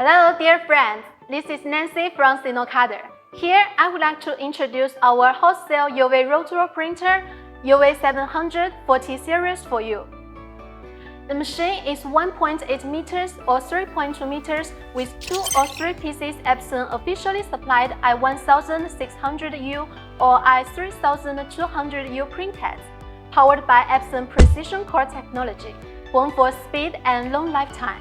Hello, dear friends. This is Nancy from CMYK+W+Fluorescent. Here, I would like to introduce our wholesale UV rotary printer UV740 series for you. The machine is 1.8 meters or 3.2 meters with 2 or 3 pieces Epson officially supplied I1600U or I3200U printheads, powered by Epson Precision Core technology, born for speed and long lifetime.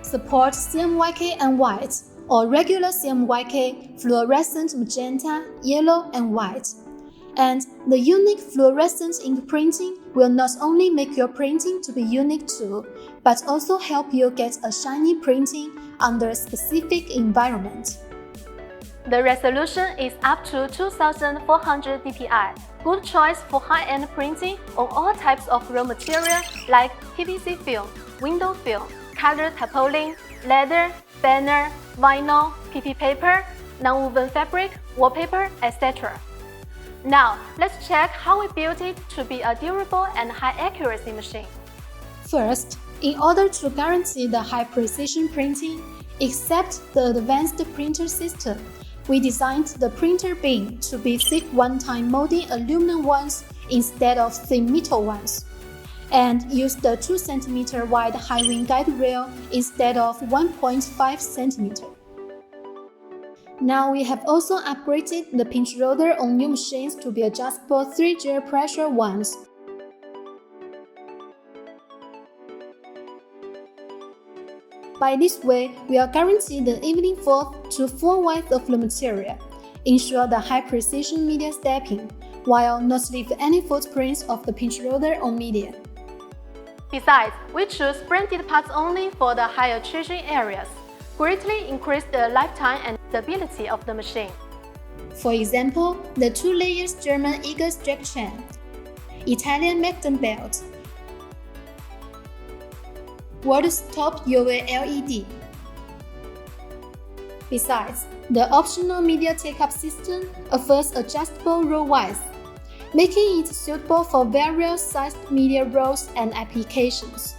Support CMYK and white or regular CMYK, fluorescent magenta, yellow and white. And the unique fluorescent ink printing will not only make your printing to be unique too, but also help you get a shiny printing under a specific environment. The resolution is up to 2400 dpi, good choice for high-end printing on all types of raw material like PVC film, window film, colored tarpaulin, leather, banner, vinyl, PP paper, non-woven fabric, wallpaper, etc. Now, let's check how we built it to be a durable and high-accuracy machine. First, in order to guarantee the high-precision printing, except the advanced printer system, we designed the printer bin to be thick one-time molding aluminum ones instead of thin metal ones, and used the 2 cm wide Hiwin guide rail instead of 1.5 cm. Now we have also upgraded the pinch roller on new machines to be adjustable 3-jar pressure ones. By this way, we are guaranteed the evening fall to full width of the material, ensure the high precision media stepping, while not leave any footprints of the pinch roller on media. Besides, we choose branded parts only for the high attrition areas, greatly increase the lifetime and stability of the machine. For example, the 2 layers German Igus jack chain, Italian Megadyne belt, world's top UV LED. Besides, the optional media take-up system offers adjustable roll-wise, making it suitable for various sized media rolls and applications.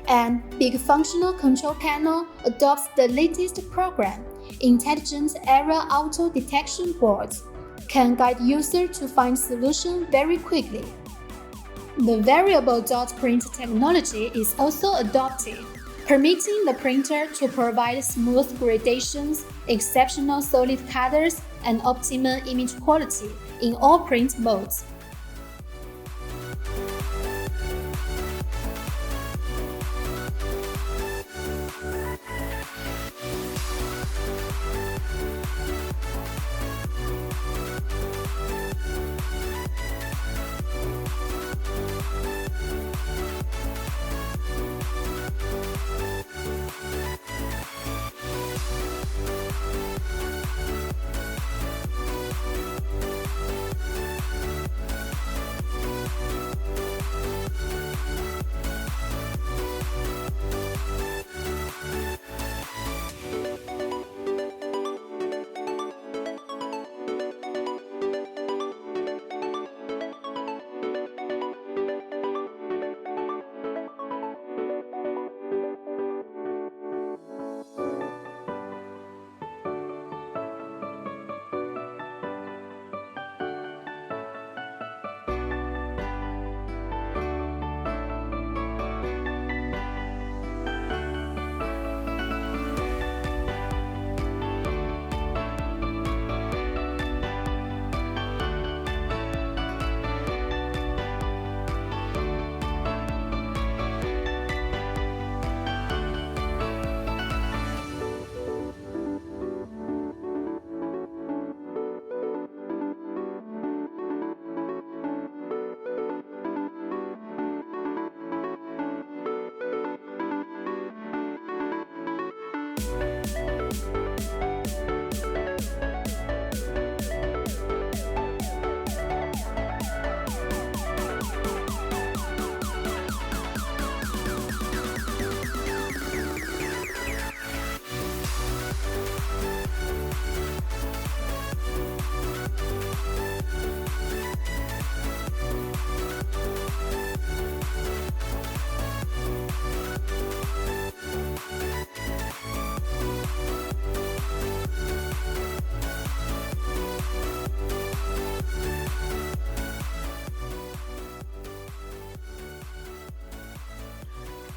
And Big Functional Control Panel adopts the latest program, Intelligent Error Auto Detection Board, can guide user to find solution very quickly. The variable dot print technology is also adopted, permitting the printer to provide smooth gradations, exceptional solid colors, and optimum image quality in all print modes.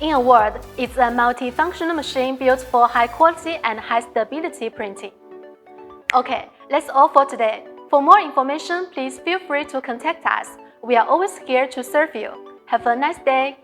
In a word, it's a multifunctional machine built for high quality and high stability printing. Okay, that's all for today. For more information, please feel free to contact us. We are always here to serve you. Have a nice day.